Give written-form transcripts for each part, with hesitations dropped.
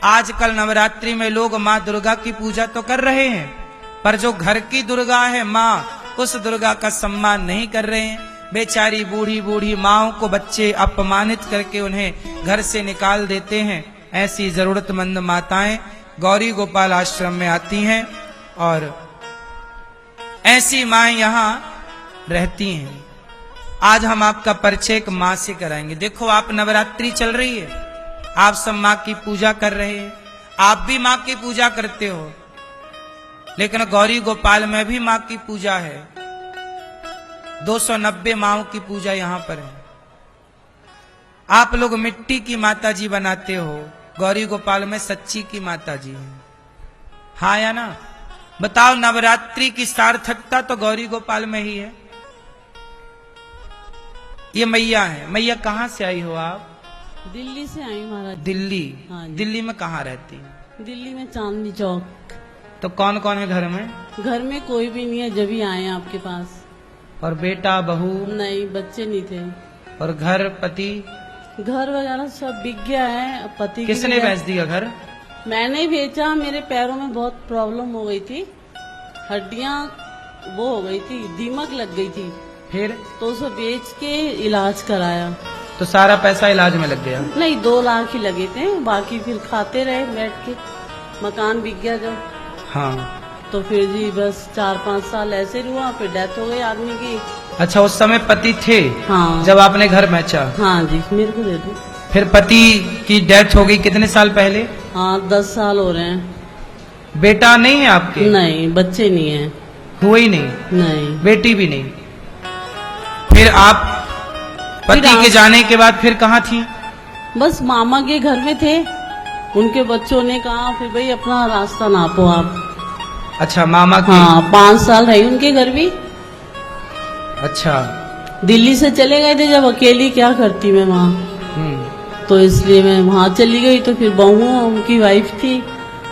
आजकल नवरात्रि में लोग माँ दुर्गा की पूजा तो कर रहे हैं, पर जो घर की दुर्गा है माँ, उस दुर्गा का सम्मान नहीं कर रहे हैं। बेचारी बूढ़ी बूढ़ी माँओं को बच्चे अपमानित करके उन्हें घर से निकाल देते हैं। ऐसी जरूरतमंद माताएं गौरी गोपाल आश्रम में आती हैं और ऐसी माएं यहाँ रहती हैं। आज हम आपका परिचय एक माँ से कराएंगे। देखो, आप नवरात्रि चल रही है, आप सब माँ की पूजा कर रहे हैं, आप भी माँ की पूजा करते हो, लेकिन गौरी गोपाल में भी माँ की पूजा है। 290 माँओं की पूजा यहाँ पर है। आप लोग मिट्टी की माता जी बनाते हो, गौरी गोपाल में सच्ची की माता जी है। हाँ या ना? बताओ, नवरात्रि की सार्थकता तो गौरी गोपाल में ही है। ये मैया है। मैया कहाँ से आई हो आप? दिल्ली से आई महाराज। दिल्ली? हाँ जी। दिल्ली में कहाँ रहती हैं? दिल्ली में चांदनी चौक। तो कौन कौन है घर में? घर में कोई भी नहीं है, जब ही आए हैं आपके पास। और बेटा बहू? नहीं, बच्चे नहीं थे। और घर पति? घर वगैरह सब बिक गया है। पति किसने बेच दिया घर? मैंने ही बेचा। मेरे पैरों में बहुत प्रॉब्लम हो गई थी, हड्डियां वो हो गई थी, दीमक लग गई थी। फिर? तो उसे बेच के इलाज कराया। तो सारा पैसा इलाज में लग गया? नहीं, 2 लाख ही लगे थे, बाकी फिर खाते रहे बैठ के। मकान बिक गया जब। हाँ। तो फिर जी बस 4-5 साल ऐसे हुआ, फिर डेथ हो गई आदमी की। अच्छा, उस समय पति थे? हाँ। जब आपने घर बेचा? हाँ जी, मेरे को दे दो। फिर पति की डेथ हो गई कितने साल पहले? हाँ, 10 साल हो रहे हैं। बेटा नहीं है आपके? नहीं, बच्चे नहीं है। हुए ही नहीं? नहीं। बेटी भी नहीं? फिर आप पति के जाने के बाद फिर कहाँ थी? बस मामा के घर में थे। उनके बच्चों ने कहा फिर भाई अपना रास्ता नापो आप। अच्छा, मामा के? हाँ, 5 साल रही उनके घर भी। अच्छा। दिल्ली से चले गए थे, जब अकेली क्या करती मैं वहाँ, तो इसलिए मैं वहाँ चली गई। तो फिर बहू उनकी वाइफ थी,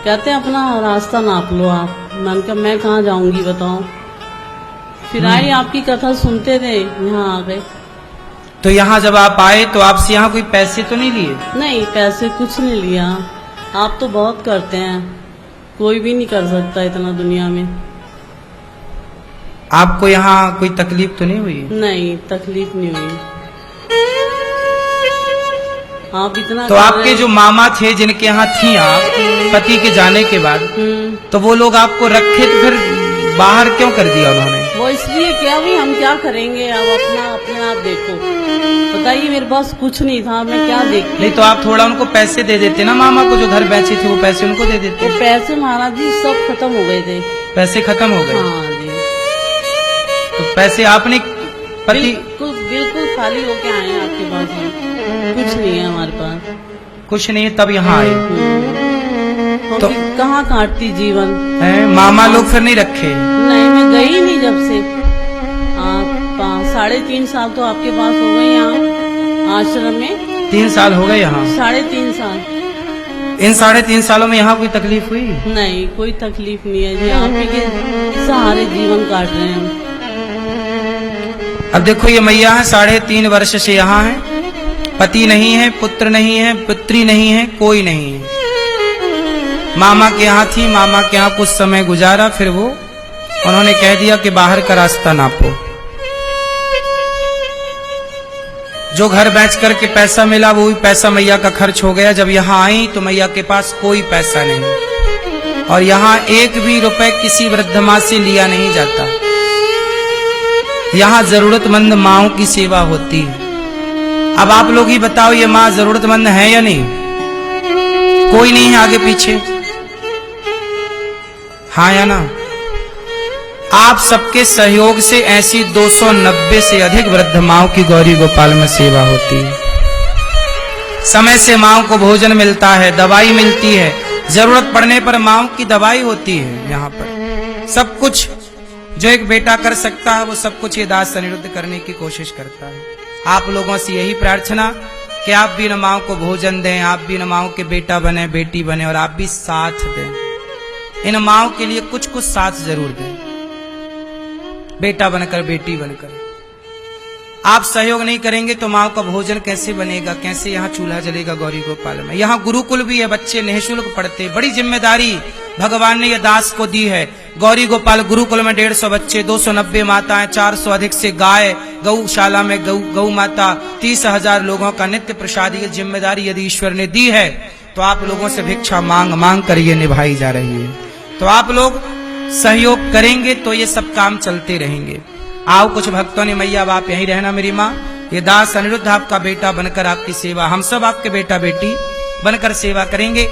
कहते हैं अपना रास्ता नाप लो आप। मैंने कहा मैं कहाँ जाऊंगी बताओ। फिर आई, आपकी कथा सुनते थे, यहाँ आ गए। तो यहाँ जब आप आए तो आपसे यहाँ कोई पैसे तो नहीं लिए? नहीं, पैसे कुछ नहीं लिया। आप तो बहुत करते हैं, कोई भी नहीं कर सकता इतना दुनिया में। आपको यहाँ कोई तकलीफ तो नहीं हुई? नहीं, तकलीफ नहीं हुई। आप इतना तो आपके जो मामा थे जिनके यहाँ थी आप पति के जाने के बाद, तो वो लोग आपको रखे, तो फिर बाहर क्यों कर दिया उन्होंने? वो इसलिए क्या, भी हम क्या करेंगे, अब अपने आप देखो। बताइए, मेरे पास कुछ नहीं था, मैं क्या देखती। नहीं तो आप थोड़ा उनको पैसे दे देते ना, मामा को जो घर बेचे थे वो पैसे उनको दे देते। वो पैसे महाराज जी सब खत्म हो गए थे। पैसे खत्म हो गए? हाँ जी। तो पैसे आपने पति? बिल्कुल खाली होके आए हैं आपके पास। कुछ नहीं है हमारे पास। कुछ नहीं, तब यहाँ आए। तो कहाँ काटती जीवन है? मामा लोग फिर नहीं रखे? नहीं, मैं गई नहीं जब से। 3.5 साल तो आपके पास हो गए यहाँ आश्रम में। 3 साल हो गए यहाँ? 3.5 साल। इन 3.5 सालों में यहाँ कोई तकलीफ हुई? नहीं, कोई तकलीफ नहीं है जी। आप ही के सहारे जीवन काट रहे हैं। अब देखो, ये मैया है, 3.5 वर्ष से यहाँ है। पति नहीं है, पुत्र नहीं है, पुत्री नहीं है, कोई नहीं है। मामा के यहाँ थी, मामा के यहाँ कुछ समय गुजारा, फिर वो उन्होंने कह दिया कि बाहर का रास्ता नापो। जो घर बेच करके पैसा मिला वो भी पैसा मैया का खर्च हो गया। जब यहाँ आई तो मैया के पास कोई पैसा नहीं, और यहाँ 1 भी रुपए किसी वृद्ध माँ से लिया नहीं जाता। यहाँ जरूरतमंद माँओं की सेवा होती है। अब आप लोग ही बताओ, ये माँ जरूरतमंद है या नहीं? कोई नहीं है आगे पीछे? हाँ या ना? आप सबके सहयोग से ऐसी 290 से अधिक वृद्ध माँओं की गौरी गोपाल में सेवा होती है। समय से माँओं को भोजन मिलता है, दवाई मिलती है, जरूरत पड़ने पर माँओं की दवाई होती है। यहाँ पर सब कुछ जो एक बेटा कर सकता है वो सब कुछ ये दास अनिरुद्ध करने की कोशिश करता है। आप लोगों से यही प्रार्थना कि आप भी इन माँओं को भोजन दें, आप भी इन माँओं के बेटा बने, बेटी बने, और आप भी साथ दें। इन माँओं के लिए कुछ कुछ साथ जरूर दें, बेटा बनकर, बेटी बनकर। आप सहयोग नहीं करेंगे तो माँ का भोजन कैसे बनेगा, कैसे यहाँ चूल्हा जलेगा गौरी गोपाल में। यहाँ गुरुकुल भी है, बच्चे निःशुल्क पढ़ते, बड़ी जिम्मेदारी भगवान ने यह दास को दी है। गौरी गोपाल गुरुकुल में 150 बच्चे, 290 माताएं, 400 अधिक से गाय, गौशाला में गौ माता, 30,000 लोगों का नित्य प्रसाद। ये जिम्मेदारी यदि ईश्वर ने दी है तो आप लोगों से भिक्षा मांग मांग कर ये निभाई जा रही है। तो आप लोग सहयोग करेंगे तो ये सब काम चलते रहेंगे। आओ कुछ भक्तों ने मैया आप यहीं रहना मेरी माँ, ये दास अनिरुद्ध आपका बेटा बनकर आपकी सेवा, हम सब आपके बेटा बेटी बनकर सेवा करेंगे।